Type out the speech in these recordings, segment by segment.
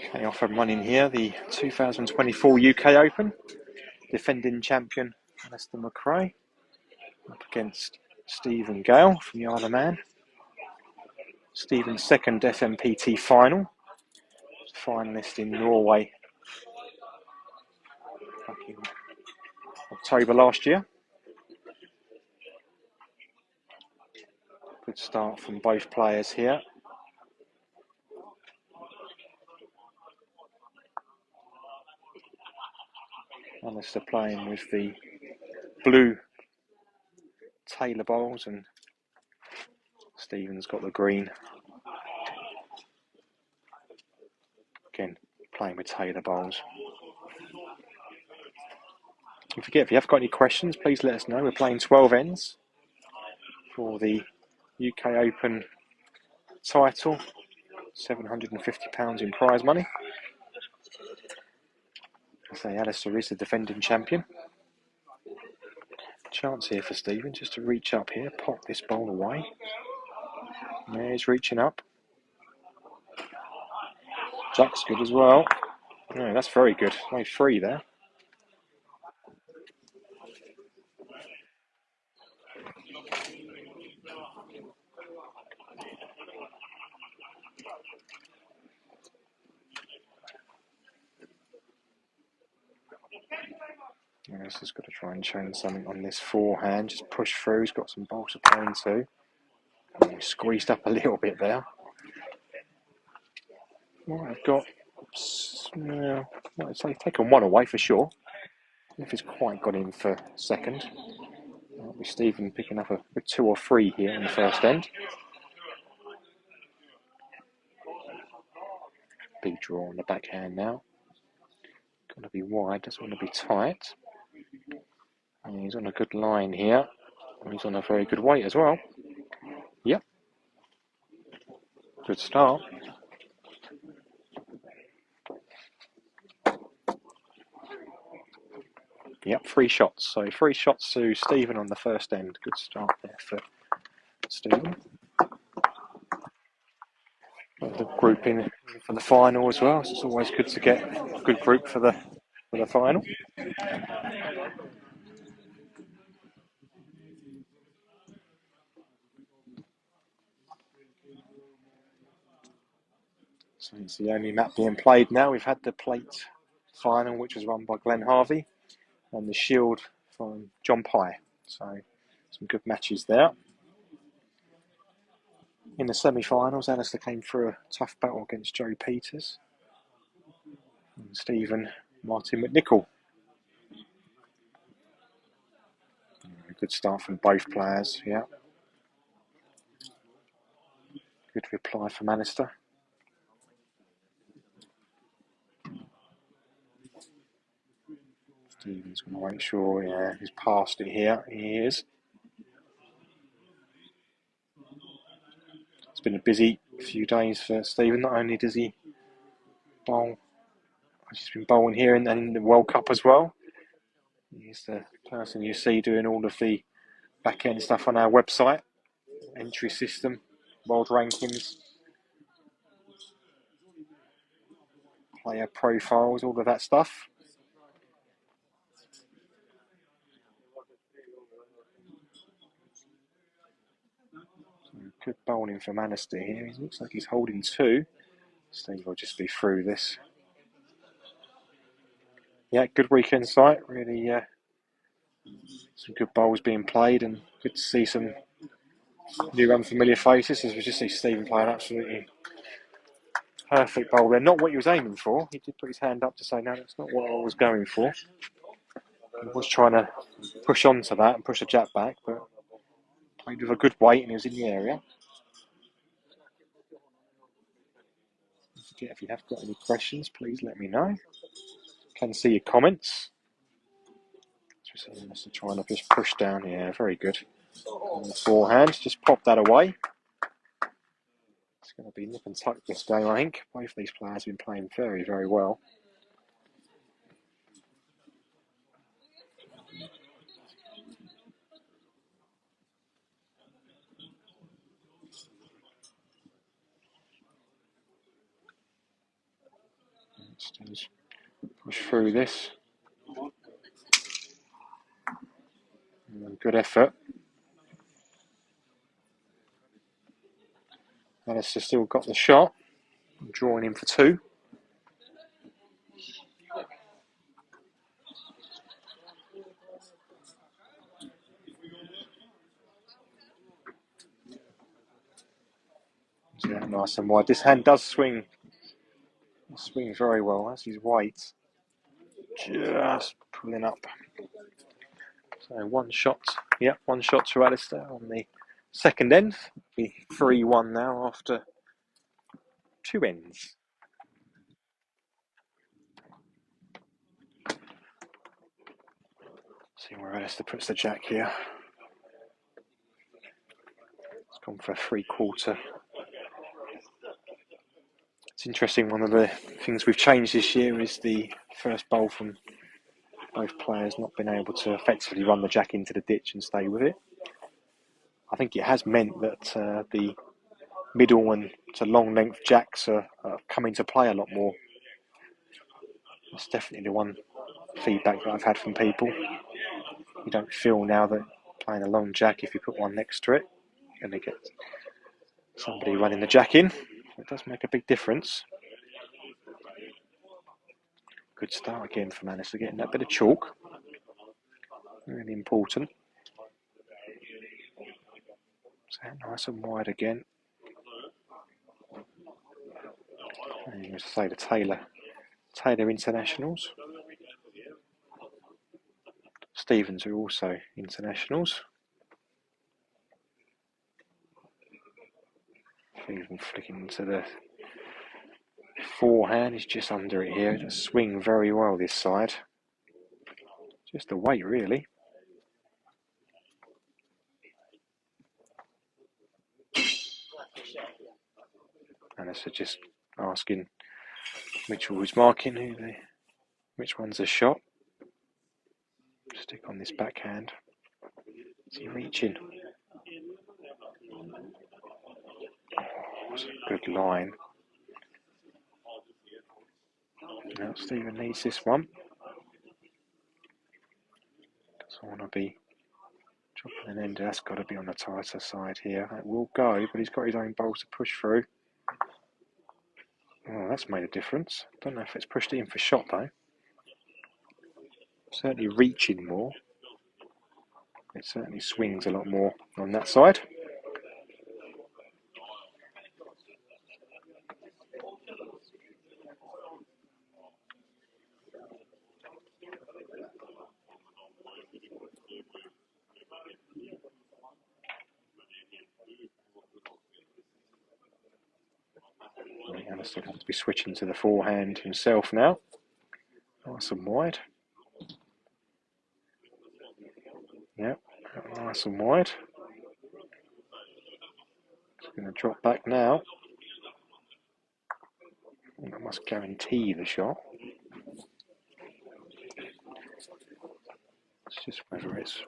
Okay, off and running here, the 2024 UK Open. Defending champion Alastair McCrea up against Stephen Gale from the Isle of Man. Stephen's second FMPT final. Finalist in Norway back in October last year. Good start from both players here. Alastair playing with the blue Taylor bowls and Stephen's got the green. Again, playing with Taylor bowls. Don't forget, if you have got any questions, please let us know. We're playing 12 ends for the UK Open title. £750 in prize money. I say Alastair is the defending champion. Chance here for Stephen just to reach up here, pop this bowl away. Yeah, he's reaching up. Jack's good as well. Yeah, that's very good. Only 3 there. Yeah, he's just got to try and change something on this forehand. Just push through. He's got some balls to play into. Oh, squeezed up a little bit there. Might have got, might have taken 1 away for sure. If he's quite got in for second. That'll be Stephen picking up a 2 or 3 here in the first end. Big draw on the backhand now. Got to be wide, doesn't want to be tight. And he's on a good line here. And he's on a very good weight as well. Yep. Good start. Yep, 3 shots. So 3 shots to Stephen on the first end. Good start there for Stephen. Got the group in for the final as well. So it's always good to get a good group for the final. So it's the only map being played now. We've had the plate final, which was run by Glenn Harvey, and the shield from John Pye. So some good matches there. In the semi-finals, Alastair came through a tough battle against Joe Peters. And Stephen Martin McNichol. A good start from both players, yeah. Good reply from Alastair. Stephen's going to make sure, yeah, he's past it here. He is. It's been a busy few days for Stephen. Not only does he bowl, he's been bowling here and in the World Cup as well. He's the person you see doing all of the back-end stuff on our website. Entry system, world rankings, player profiles, all of that stuff. Good bowling from Alastair here. He looks like he's holding 2. Steve will just be through this. Yeah, good weekend sight. Really, some good bowls being played, and good to see some new unfamiliar faces. As we just see Stephen playing absolutely perfect bowl there. Not what he was aiming for. He did put his hand up to say, no, that's not what I was going for. He was trying to push onto that and push the jab back, but played with a good weight and he was in the area. If you have got any questions, please let me know. Can see your comments. Just trying to just push down here. Very good. On the forehand, just pop that away. It's going to be nip and tuck this game, I think. Both of these players have been playing very, very well. Let's push through this. Good effort. Alastair still got the shot. Drawing in for 2. Yeah, nice and wide. This hand does swing. It swings very well. That's his weight. Just pulling up. So 1 shot. Yep, 1 shot to Alastair on the second end. It'll be 3-1 now after 2 ends. See where Alastair puts the jack here. It's gone for a 3/4. It's interesting, one of the things we've changed this year is the first bowl from both players not being able to effectively run the jack into the ditch and stay with it. I think it has meant that the middle and to long length jacks are coming to play a lot more. That's definitely the one feedback that I've had from people. You don't feel now that playing a long jack, if you put one next to it, you're going to get somebody running the jack in. It does make a big difference. Good start again for Alastair, getting that bit of chalk. Really important. So nice and wide again. And as I say, the Taylor internationals. Stevens are also internationals. Even flicking into the forehand, he's just under it here. It does swing very well this side. Just the weight, really. And it's just asking Mitchell who's marking which one's a shot. Stick on this backhand. Is he reaching? It's a good line. Now Stephen needs this one. Doesn't want to be dropping an ender. That's got to be on the tighter side here. It will go, but he's got his own bowl to push through. Oh, that's made a difference. Don't know if it's pushed it in for shot though. Certainly reaching more. It certainly swings a lot more on that side. Alastair will have to be switching to the forehand himself now. Nice and wide. Yep, nice and wide. It's going to drop back now. And that must guarantee the shot. It's just whether it's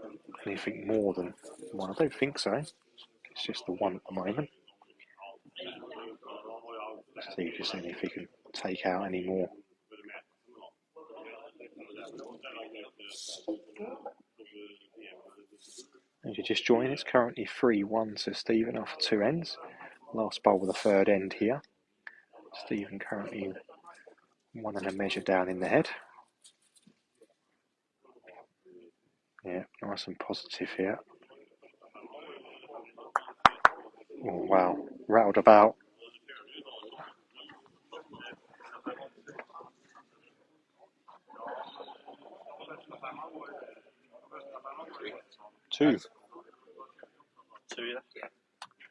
anything more than one. I don't think so. It's just the one at the moment. Steve just seeing if he can take out any more. As you just join, it's currently 3-1 to Stephen after 2 ends. Last bowl with the 3rd end here. Stephen currently 1 and a measure down in the head. Yeah, nice and positive here. Oh wow, rattled about.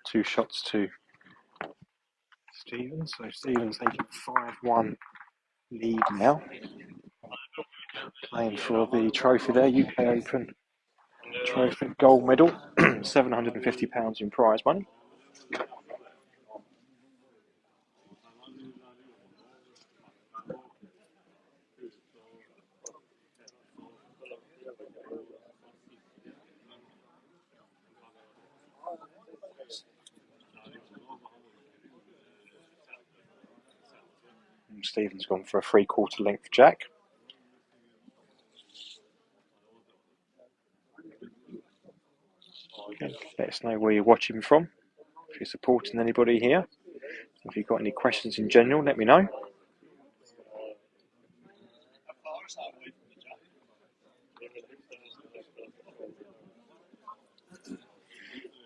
Two shots to Stevens. So Stevens taking 5-1 lead now. Playing for the trophy there, UK Open trophy gold medal, £750 in prize money. Stephen's gone for a 3/4 length jack. Again, let us know where you're watching from, if you're supporting anybody here. If you've got any questions in general, let me know.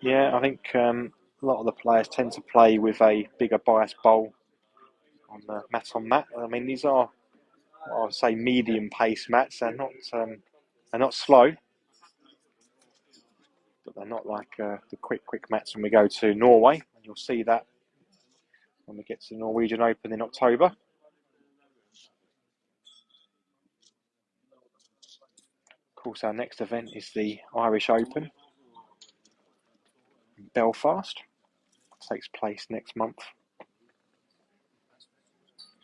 Yeah, I think a lot of the players tend to play with a bigger bias bowl on the mat on mat. I mean, these are, I would say, medium pace mats. They're not slow, but they're not like the quick mats when we go to Norway. And you'll see that when we get to the Norwegian Open in October. Of course, our next event is the Irish Open in Belfast. It takes place next month.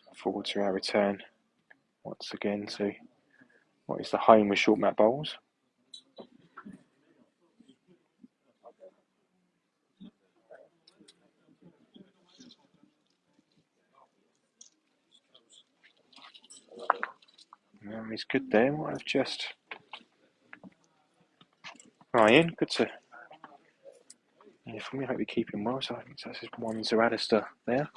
Look forward to our return once again to what is the home with short mat bowls. He's good there. Might have just Ryan, good to hear from you. Hope you're keeping well. So I think that's just one to Alastair there.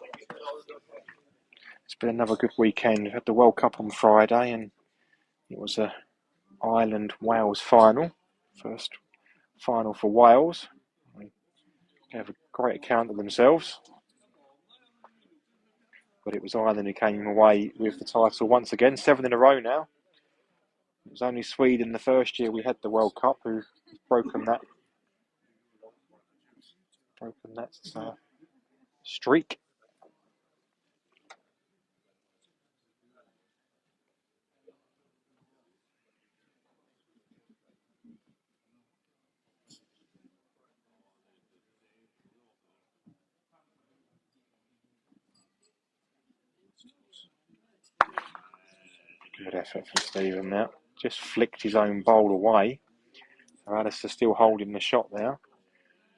It's been another good weekend. We had the World Cup on Friday, and it was a Ireland-Wales final. First final for Wales. They gave a great account of themselves. But it was Ireland who came away with the title once again, 7 in a row now. It was only Sweden the first year we had the World Cup who've broken that streak. Good effort from Stephen now. Just flicked his own bowl away. So Alastair still holding the shot there.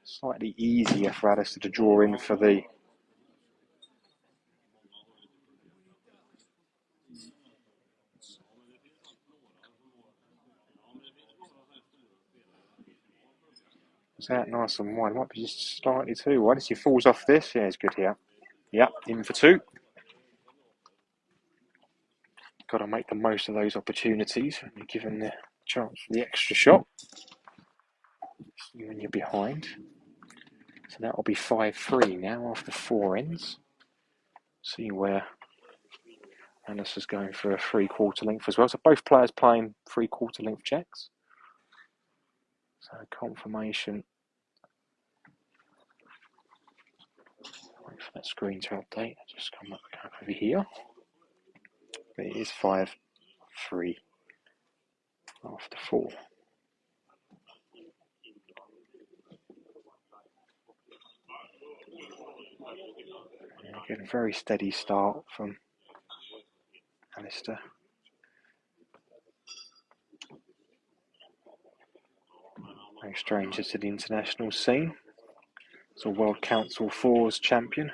Slightly easier for Alastair to draw in for the Is that nice and wide? Might be just slightly too wide. As he falls off this, yeah, it's good here. Yep, in for 2. Got to make the most of those opportunities when you're given the chance for the extra shot. When you're behind. So that will be 5-3 now after 4 ends. See where Alastair's going for a 3/4 length as well. So both players playing 3/4 length jacks. So confirmation. Wait for that screen to update. Just come up over here. But it is 5-3 after 4. Again, a very steady start from Alastair. No stranger to the international scene. He's a World Council Fours champion.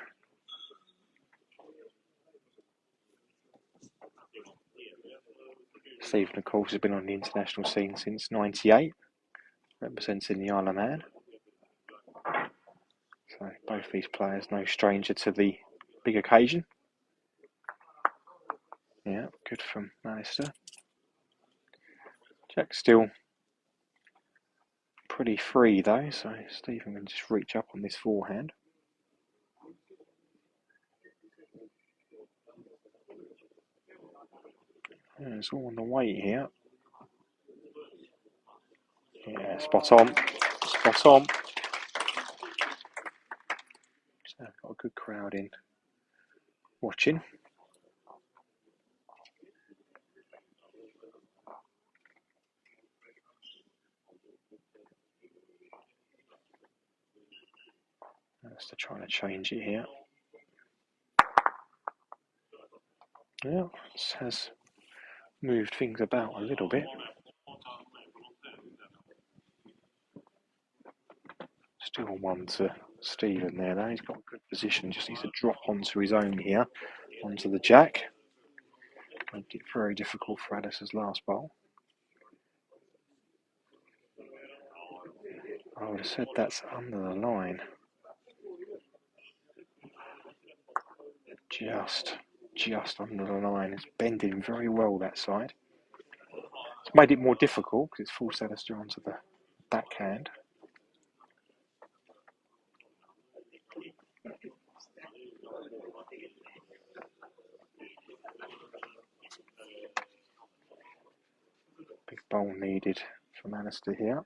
Stephen, of course, has been on the international scene since '98, representing the Isle of Man. So both these players no stranger to the big occasion. Yeah, good from Alastair. Jack's still pretty free though, so Stephen can just reach up on this forehand. Yeah, it's all on the way here. Yeah, spot on. Spot on. So got a good crowd in watching. Just trying to change it here. Yeah, this has moved things about a little bit. Still 1 to Stephen there though. He's got a good position, just needs to drop onto his own here. onto the jack. Made it very difficult for Alice's last bowl. I would have said that's under the line. Just under the line. It's bending very well that side. It's made it more difficult because it's forced Alastair onto the backhand. Big bowl needed from Alastair here.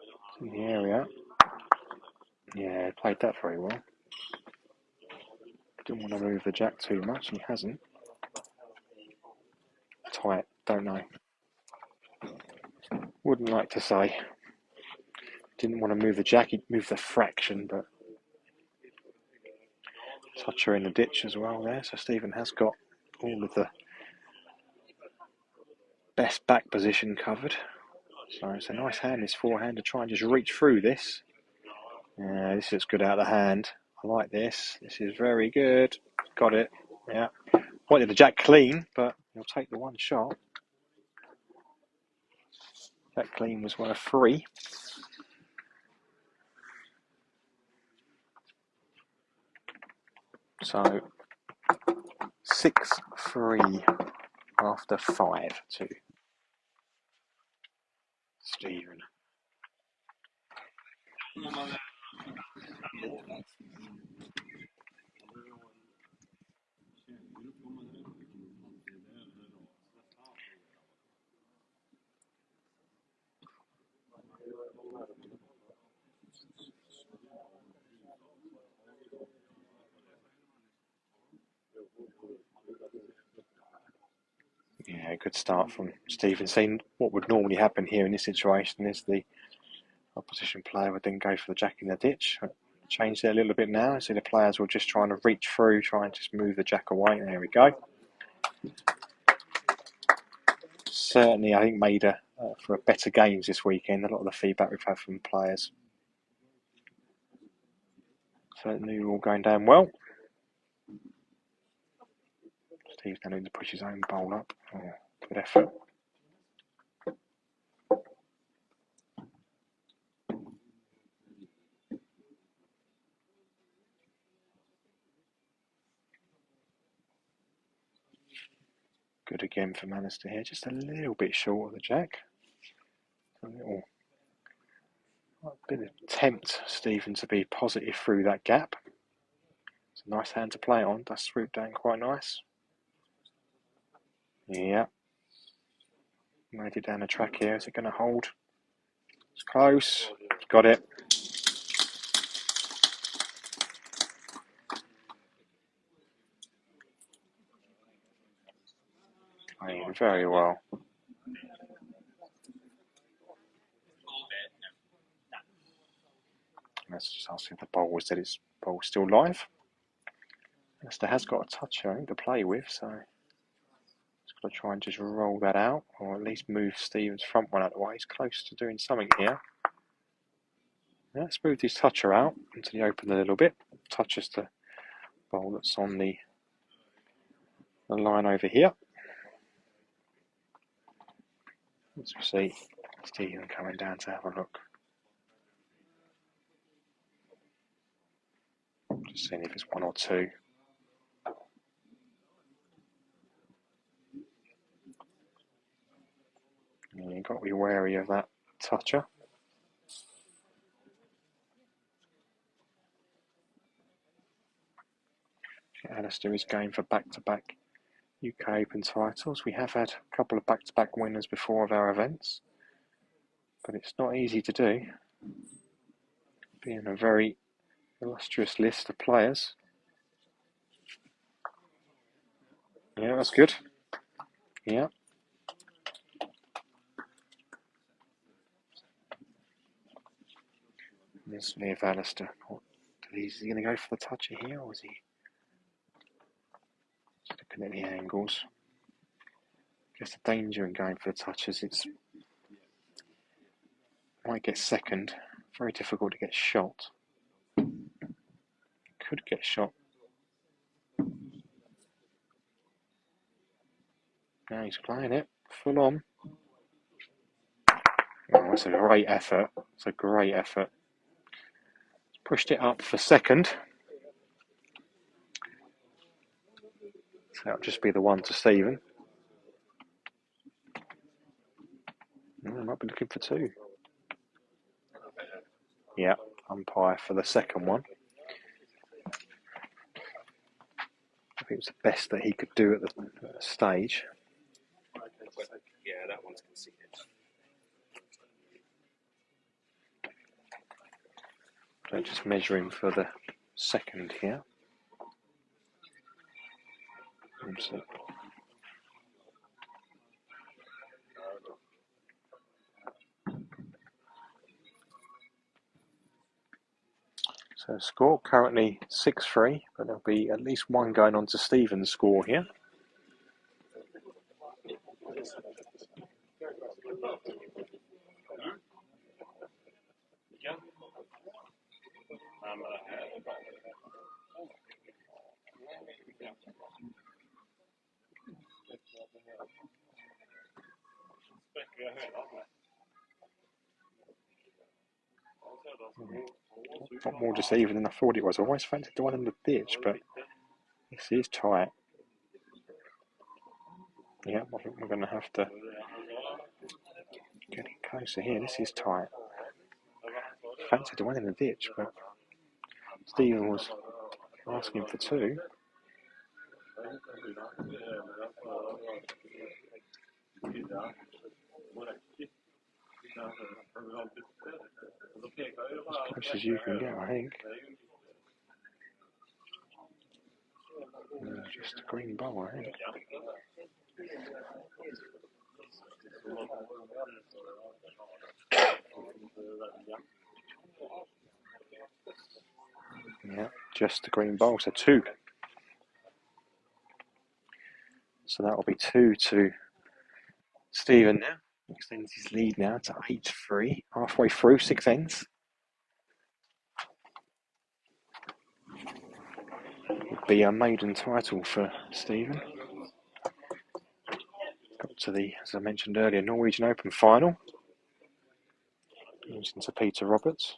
It's in the area. Yeah, played that very well. Didn't want to move the jack too much, he hasn't. Tight, don't know. Wouldn't like to say. Didn't want to move the jack, he'd move the fraction, but toucher in the ditch as well there. So Stephen has got all of the best back position covered. So it's a nice hand, this forehand, to try and just reach through this. This looks good out of the hand. I like this. This is very good. Got it. Yeah. Wanted the jack clean, but he'll take the one shot. Jack clean was worth 3. So 6-3 after 5 to Stephen. Yeah, good start from Stephen. Seeing what would normally happen here in this situation is the opposition player would then go for the jack in the ditch. Changed it a little bit now. So the players were just trying to reach through, try and just move the jack away. There we go. Certainly, I think made for better games this weekend. A lot of the feedback we've had from players. Certainly all going down well. Steve's now going to push his own bowl up. Oh, good effort. Good again for Alastair here. Just a little bit short of the jack. A bit of tempt Stephen to be positive through that gap. It's a nice hand to play on. Does swoop down quite nice. Yeah. Made it down the track here. Is it going to hold? It's close. Got it. Playing very well. Let's just ask if the bowl was that his bowl still live. Alastair has got a toucher, I think, to play with, so he's got to try and just roll that out, or at least move Stephen's front one out of the way. He's close to doing something here. Yeah, let's move his toucher out until he opens a little bit. Touches the bowl that's on the line over here. Let's see Stephen coming down to have a look. Just seeing if it's 1 or 2. You've got to be wary of that toucher. Alastair is going for back-to-back UK Open titles. We have had a couple of back-to-back winners before of our events, but it's not easy to do. Being a very illustrious list of players. Yeah, that's good. Yeah. Let's leave Alastair. Is he going to go for the toucher here, or is he just looking at the angles? I guess the danger in going for the touches, it's might get second. Very difficult to get shot. Could get shot Yeah, he's playing it full on. Oh, that's a great effort. It's a great effort. Pushed it up for second. So that'll just be the one to Stephen. I might be looking for two. Yeah, umpire for the second one. I think it was the best that he could do at the stage. Yeah, that one's conceded. So just measuring for the second here. So score currently 6-3, but there'll be at least one going on to Stephen's score here. Not more deceiving than I thought it was. I always fancied the one in the ditch, but this is tight. Yeah, I think we're going to have to get closer here. This is tight. Fancied the one in the ditch, but Stephen was asking for two. As close as you can get, I think. Just a green bowl, I think. Yeah, just a green bowl, so two. So that will be two to Stephen now. Extends his lead now to 8-3. Halfway through, 6 ends. Would be a maiden title for Stephen. Got to the, as I mentioned earlier, Norwegian Open final. Losing to Peter Roberts,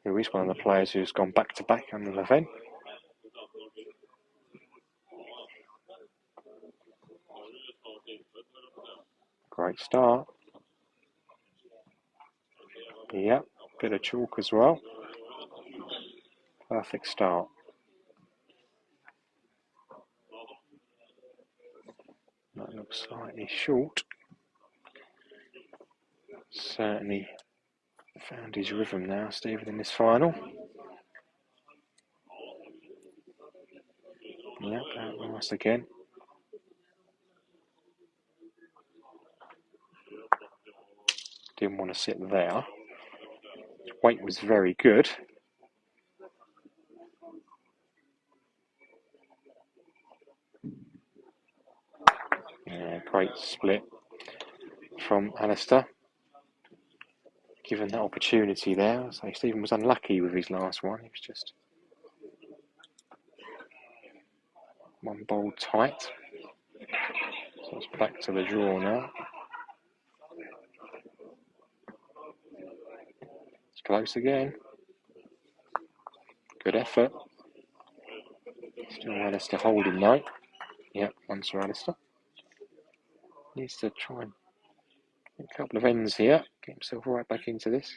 who is one of the players who's gone back-to-back on an event. Great start. Yep, bit of chalk as well. Perfect start. That looks slightly short. Certainly found his rhythm now, Stephen, in this final. Yep, out nice again. Didn't want to sit there. Weight was very good. Yeah, great split from Alastair. Given that opportunity there, so Stephen was unlucky with his last one. He was just one bowl tight. So it's back to the draw now. It's close again. Good effort. Still Alastair holding though. Yep, one's for Alastair. Needs to try and get a couple of ends here. Get himself right back into this.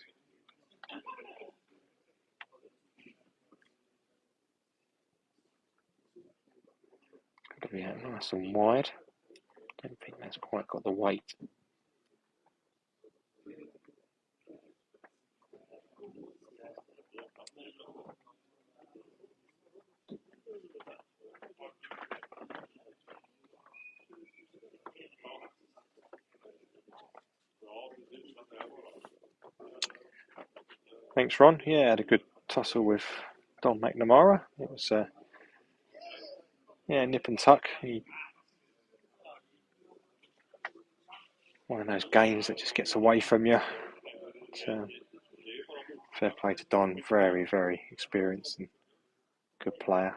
Got to be out nice and wide. Don't think that's quite got the weight. Thanks, Ron. Yeah, had a good tussle with Don McNamara. It was, nip and tuck. One of those games that just gets away from you. Fair play to Don. Very, very experienced and good player.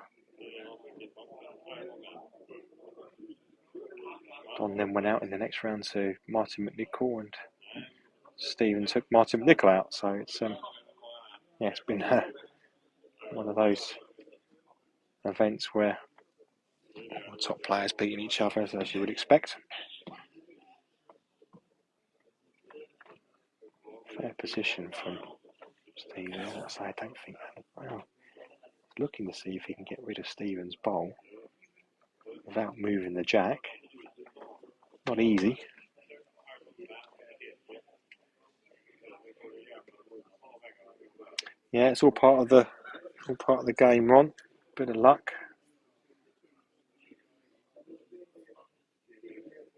Don then went out in the next round to Martin McNichol, and Stephen took Martin McNichol out. So it's it's been one of those events where all the top players beating each other, as you would expect. Fair position from Stephen. I don't think. Well, looking to see if he can get rid of Stephen's bowl without moving the jack. Not easy. Yeah, it's all part of the game, Ron. Bit of luck.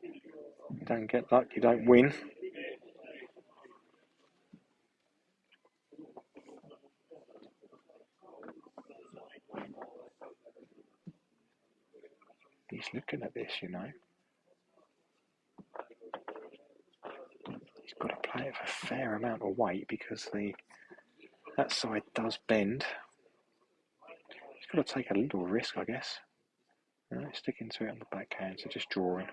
You don't get luck, you don't win. He's looking at this, you know. He's got to play it for a fair amount of weight because that side does bend. He's got to take a little risk, I guess. Sticking to it on the backhand, so just drawing.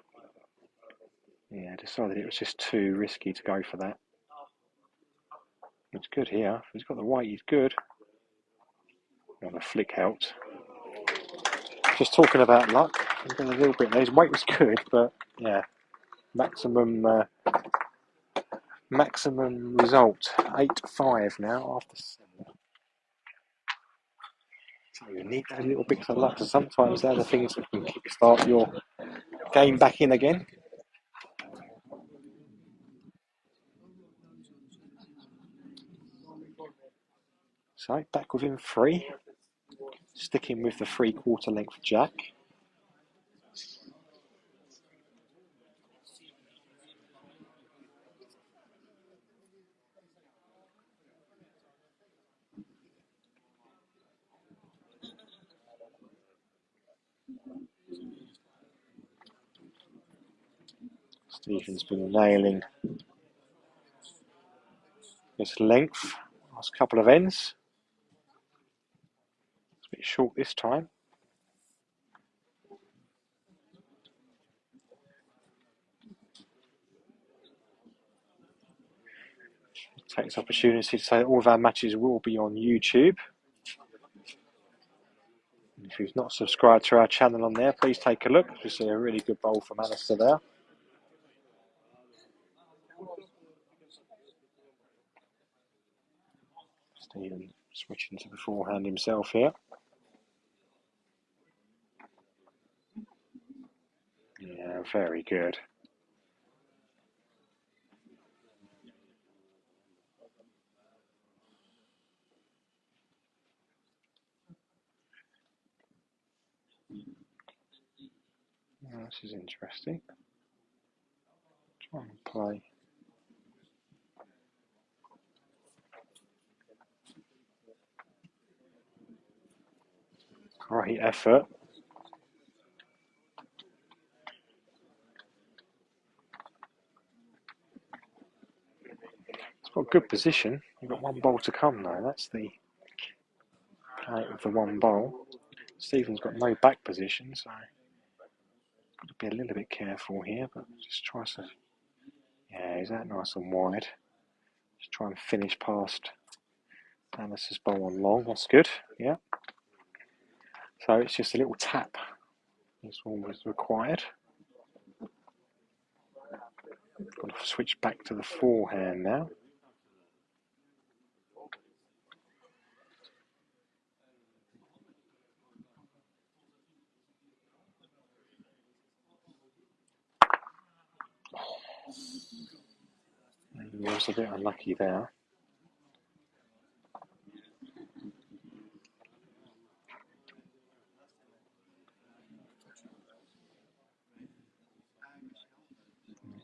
Yeah, decided it was just too risky to go for that. It's good here. If he's got the weight, he's good. Well, the flick helped. Just talking about luck, a little bit there. His weight was good, but yeah, maximum result. 8-5 now after 7. So you need those little bits of luck. So sometimes they're the things that can kickstart your game back in again. So back within 3. Sticking with the 3/4 length jack. Stephen's been nailing this length last couple of ends. It's a bit short this time. Take this opportunity to say that all of our matches will be on YouTube. If you've not subscribed to our channel on there, please take a look. We see a really good bowl from Alastair there. Stephen switching to the forehand himself here. Yeah, very good. Oh, this is interesting. Try and play. Great effort. It's got good position. You've got one bowl to come though. That's the play of the one bowl. Stephen's got no back position, so got to be a little bit careful here, but just try to. Yeah, he's that nice and wide. Just try and finish past Alice's bowl on long. That's good. Yeah. So it's just a little tap. This one was required. Got to switch back to the forehand now. He was a bit unlucky there.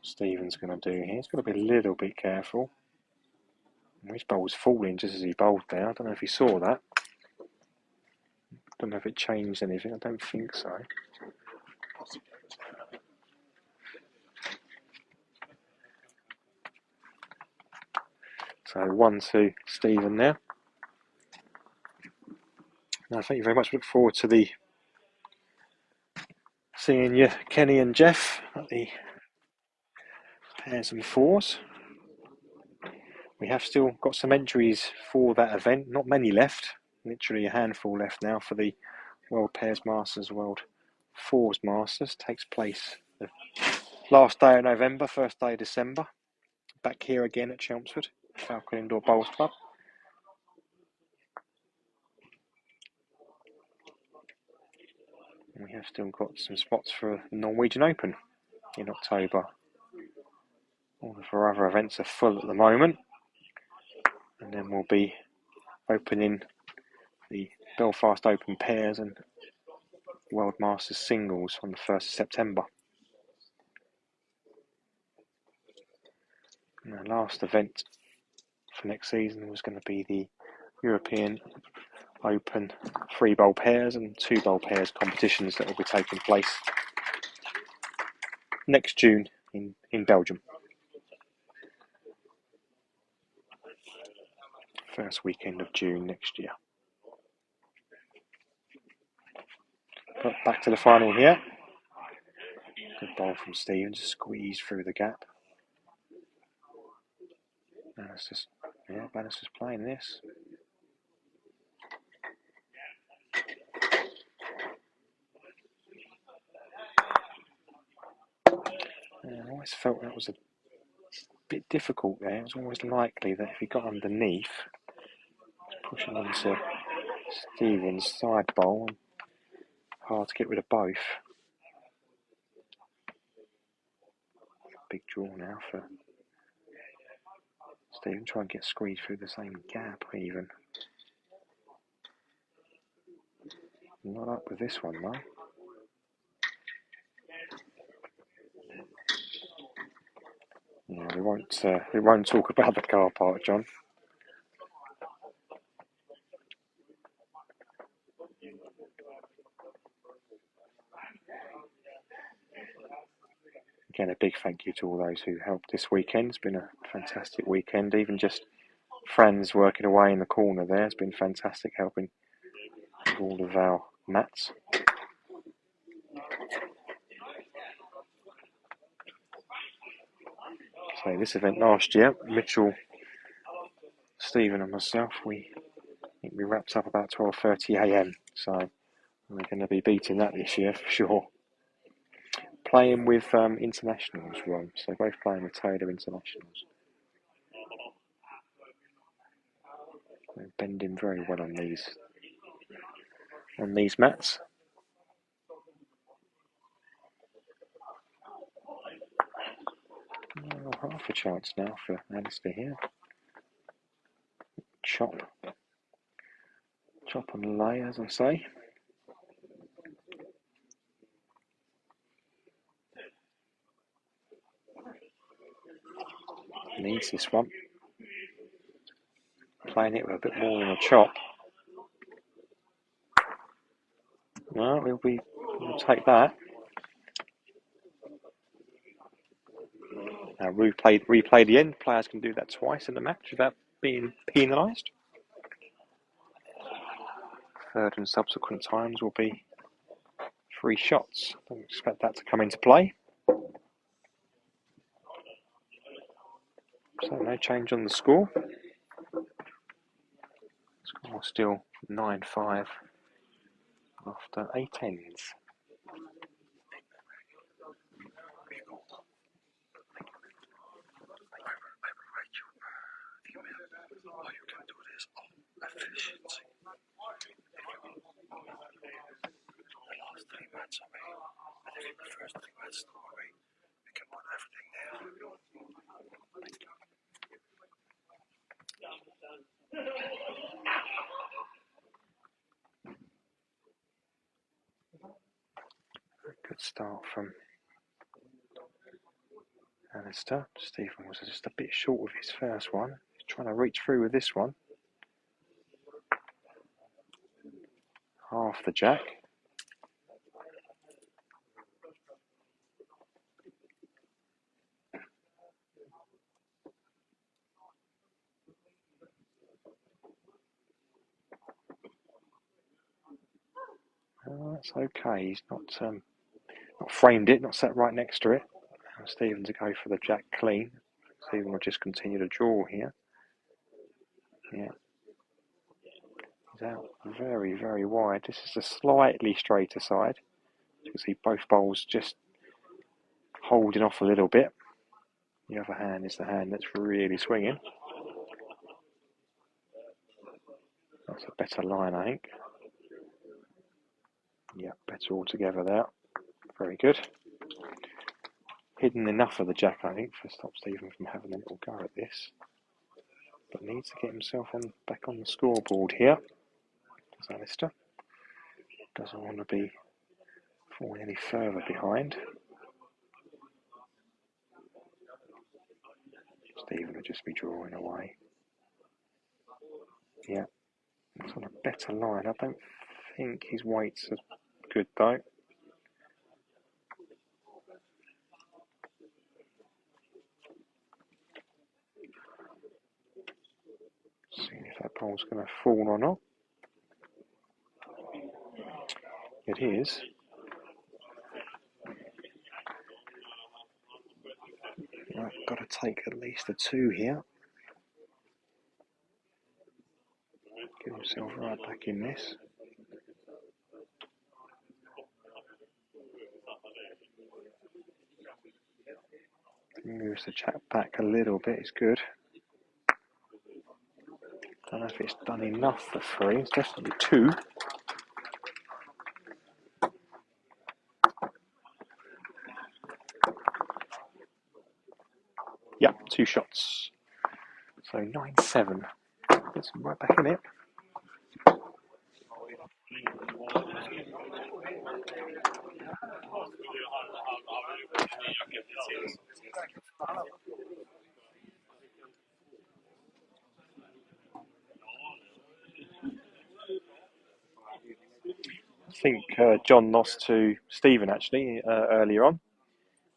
Stephen's going to do here. He's got to be a little bit careful. His bowl was falling just as he bowled there. I don't know if he saw that. Don't know if it changed anything. I don't think so. So 1-2 Stephen there. Now, thank you very much. Look forward to the Seeing you, Kenny and Jeff, at the pairs and fours. We have still got some entries for that event, not many left, literally a handful left now for the World Pairs Masters, World Fours Masters. Takes place the last day of November, first day of December. Back here again at Chelmsford, Falcon Indoor Bowls Club. We have still got some spots for the Norwegian Open in October. All of our other events are full at the moment. And then we'll be opening the Belfast Open Pairs and World Masters Singles on the 1st of September. And our last event for next season was going to be the European Open 3-bowl pairs and 2-bowl pairs competitions that will be taking place next June in Belgium. First weekend of June next year. But back to the final here. Good ball from Stevens, squeezed through the gap. Bannister's playing this. I always felt that was a bit difficult there. It was always likely that if he got underneath, pushing onto Stevens' side bowl, hard to get rid of both. Big draw now for Stevens. Try and get squeezed through the same gap even. Not up with this one though. Yeah, we won't talk about the car park, John. Again, a big thank you to all those who helped this weekend. It's been a fantastic weekend. Even just friends working away in the corner there has been fantastic, helping with all of our mats. So this event last year, Mitchell, Stephen and myself, we wrapped up about 12:30 a.m. So we're going to be beating that this year for sure. Playing with internationals, Ron. So both playing with Taylor internationals. They're bending very well on these mats. Oh, half a chance now for Alastair here. Chop on the lay, as I say. Needs this one. Playing it with a bit more than a chop. Well, we'll take that. Now replay the end. Players can do that twice in the match without being penalised. Third and subsequent times will be 3 shots. Don't expect that to come into play. So no change on the score. Score still 9-5 after 8 ends. Good start from Alastair. Stephen was just a bit short with his first one. He's trying to reach through with this one. Half the jack. Oh, that's okay. He's not Not framed it, not sat right next to it. Stephen to go for the jack clean. Stephen will just continue to draw here. Yeah. He's out very, very wide. This is a slightly straighter side. You can see both bowls just holding off a little bit. The other hand is the hand that's really swinging. That's a better line, I think. Yeah, better altogether there. Very good. Hidden enough of the jack, I think, to stop Stephen from having a little go at this. But needs to get himself back on the scoreboard here. Does Alastair. Doesn't want to be falling any further behind. Stephen will just be drawing away. Yeah, it's on a better line. I don't think his weights are good though. Seeing if that ball's going to fall or not. It is. I've got to take at least a 2 here. Get himself right back in this. Moves the jack back a little bit, it's good. Don't know if it's done enough for 3, it's definitely 2. Yep, 2 shots. So 9-7. Gets him right back in it. I think John lost to Stephen actually earlier on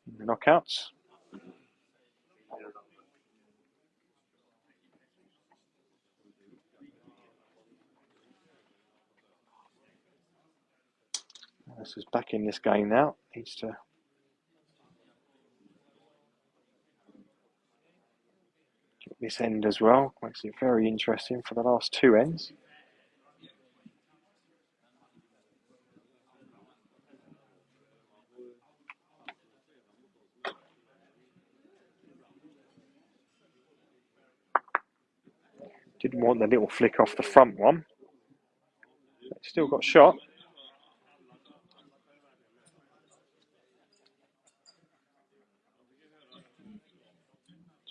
in the knockouts. This is back in this game now. Needs to get this end as well. Makes it very interesting for the last 2 ends. Didn't want the little flick off the front one. Still got shot.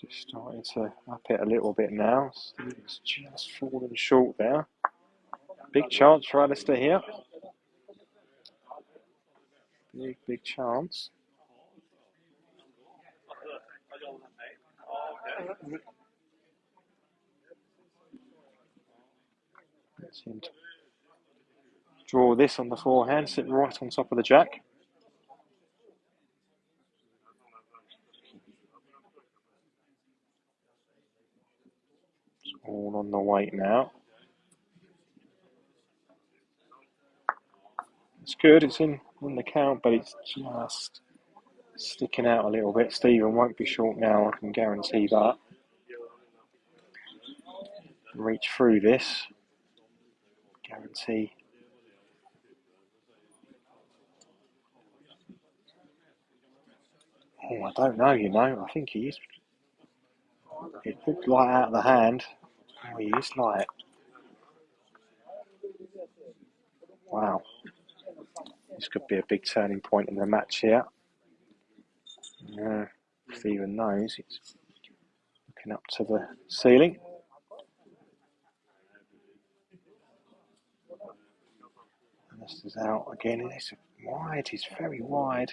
Just starting to up it a little bit now. Stephen's just fallen short there. Big chance for Alastair here. Big chance. Let's him to draw this on the forehand, sit right on top of the jack. It's all on the weight now. It's good, it's in the count, but it's just sticking out a little bit. Stephen won't be short now, I can guarantee that. Reach through this. Guarantee. Oh, I don't know, you know. I think he is. It looked light out of the hand. Oh, he is light. Wow. This could be a big turning point in the match here. Stephen knows he's looking up to the ceiling. And this is out again. It's wide, he's very wide.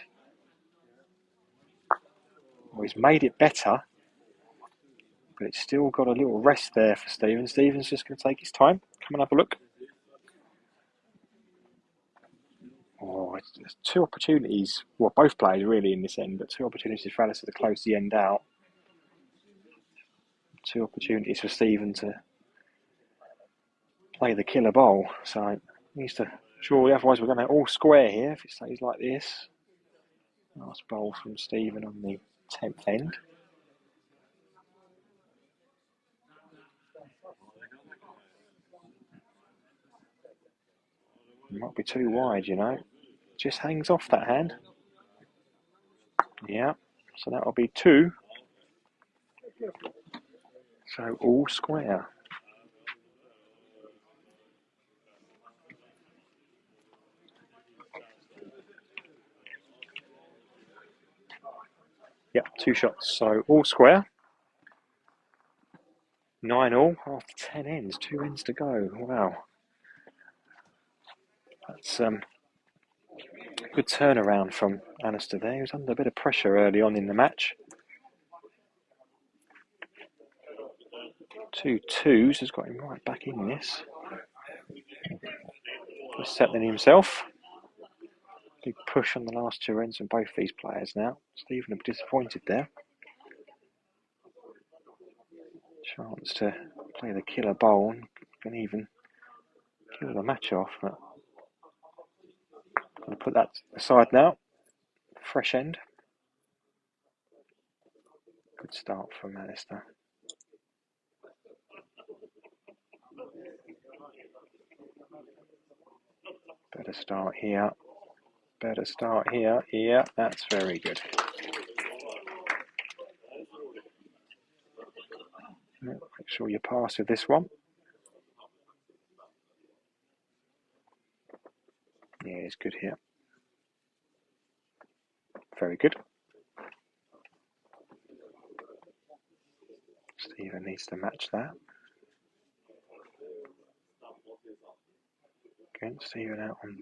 Well, he's made it better, but it's still got a little rest there for Stephen. Stephen's just going to take his time. Come and have a look. Oh, there's 2 opportunities. Well, both players really in this end, but 2 opportunities for Alastair to close the end out. 2 opportunities for Stephen to play the killer bowl. So he needs to draw, otherwise we're going to all square here if it stays like this. Last bowl from Stephen on the 10th end. Might be too wide, you know. Just hangs off that hand. Yeah, so that'll be 2. So all square. Yep, 2 shots. So all square. 9 all after 10 ends. 2 ends to go. Wow. That's good turnaround from Alastair there. He was under a bit of pressure early on in the match. 2 twos has got him right back in this. Just settling himself. Big push on the last 2 ends from both these players now. Stephen a bit disappointed there. Chance to play the killer bowl and can even kill the match off. But I'm going to put that aside now. Fresh end. Good start from Alastair. Better start here. Better start here. Yeah, that's very good. Make sure you pass with this one. Yeah, it's good here. Very good. Stephen needs to match that. Again, Stephen out on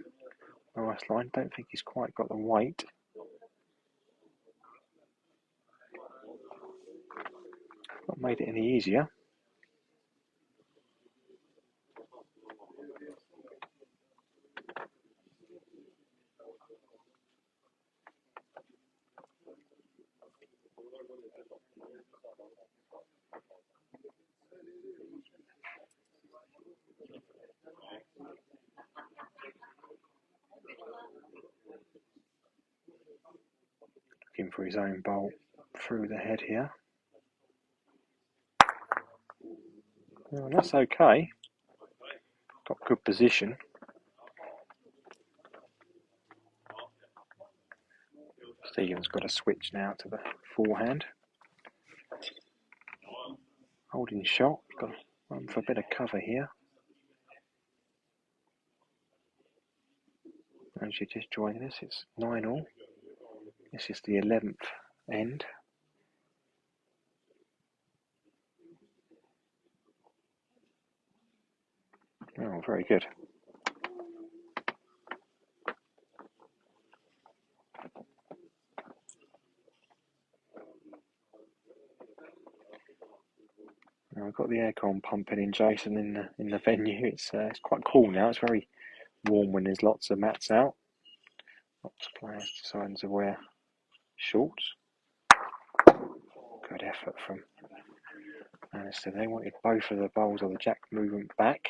the last line. Don't think he's quite got the weight. Not made it any easier. Looking for his own bowl through the head here. Well, that's okay. Got good position. Stephen's got to switch now to the forehand. Holding shot. Got to run for a bit of cover here. As you're just joining us, it's 9 all. This is the 11th end. Oh, very good. Now we've got the aircon pumping in, Jason, in the venue. It's quite cool now. It's very warm when there's lots of mats out. Lots of players deciding to wear shorts. Good effort from Alastair. They wanted both of the bowls of the jack movement back.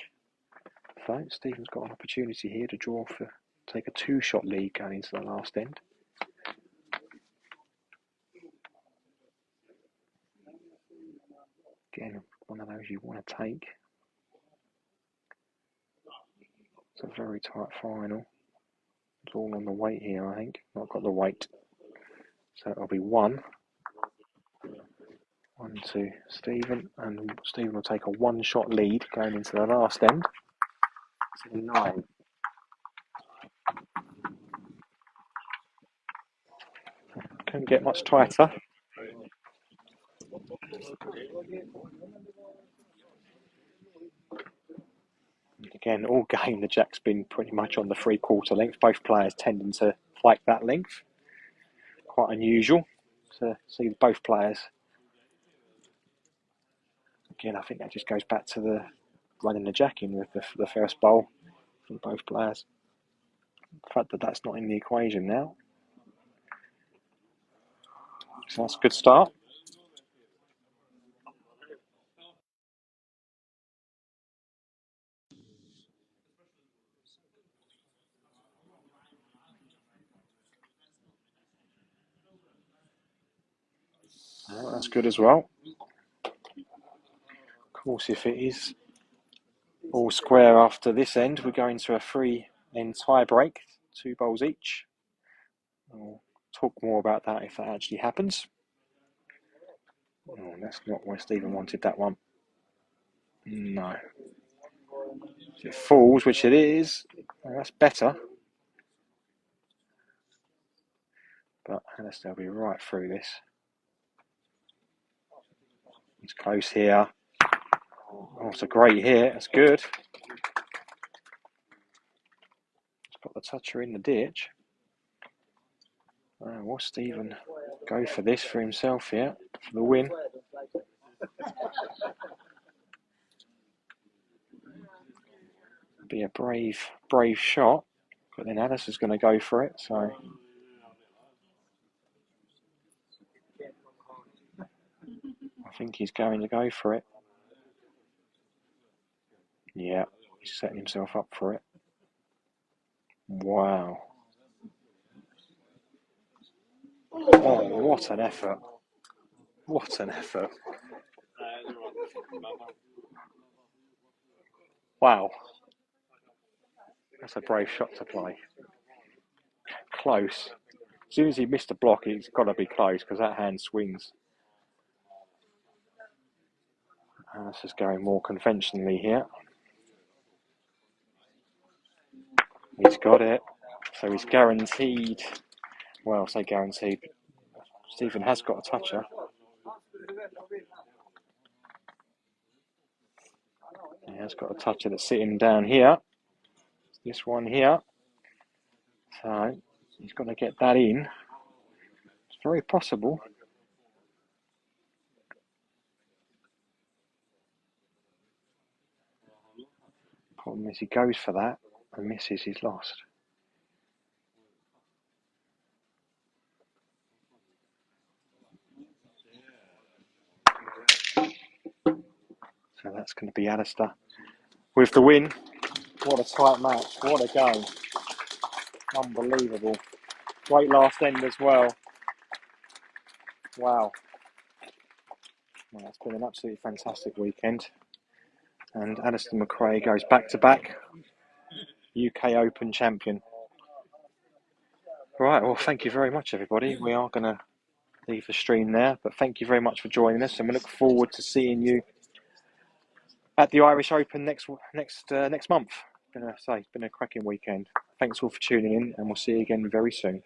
So Stephen's got an opportunity here to draw for take a 2-shot lead going into the last end. Again, one of those you want to take. It's a very tight final. It's all on the weight here, I think. Not got the weight. So it'll be 1 to Stephen, and Stephen will take a 1-shot lead going into the last end. To 9. Couldn't get much tighter. Again, all game the jack's been pretty much on the 3/4 length. Both players tending to like that length. Quite unusual to see both players. Again, I think that just goes back to the running the jack in with the first bowl from both players. The fact that that's not in the equation now. So that's a good start. that's good as well. Of course, if it is all square after this end, we go into a 3-end tie break, 2 bowls each. We'll talk more about that if that actually happens. Oh, that's not where Stephen wanted that one. No. If it falls, which it is, well, that's better. But Alastair will be right through this. It's close here. Oh, it's a great hit. That's good. It's got the toucher in the ditch. Will Stephen go for this for himself here, for the win? Be a brave shot, but then Alistair's going to go for it, so I think he's going to go for it. Yeah, he's setting himself up for it. Wow. Oh, what an effort. What an effort. Wow. That's a brave shot to play. Close. As soon as he missed a block, it's got to be close because that hand swings. This is going more conventionally here. He's got it. So he's guaranteed. Well, I say guaranteed. Stephen has got a toucher. He has got a toucher that's sitting down here. This one here. So he's got to get that in. It's very possible. Problem is he goes for that and misses, he's lost. So that's going to be Alastair with the win. What a tight match. What a game. Unbelievable. Great last end as well. Wow. Well, it's been an absolutely fantastic weekend. And Alastair McCrea goes back-to-back UK Open champion. Right, well, thank you very much, everybody. We are going to leave the stream there, but thank you very much for joining us, and we look forward to seeing you at the Irish Open next month. It's been a cracking weekend. Thanks all for tuning in, and we'll see you again very soon.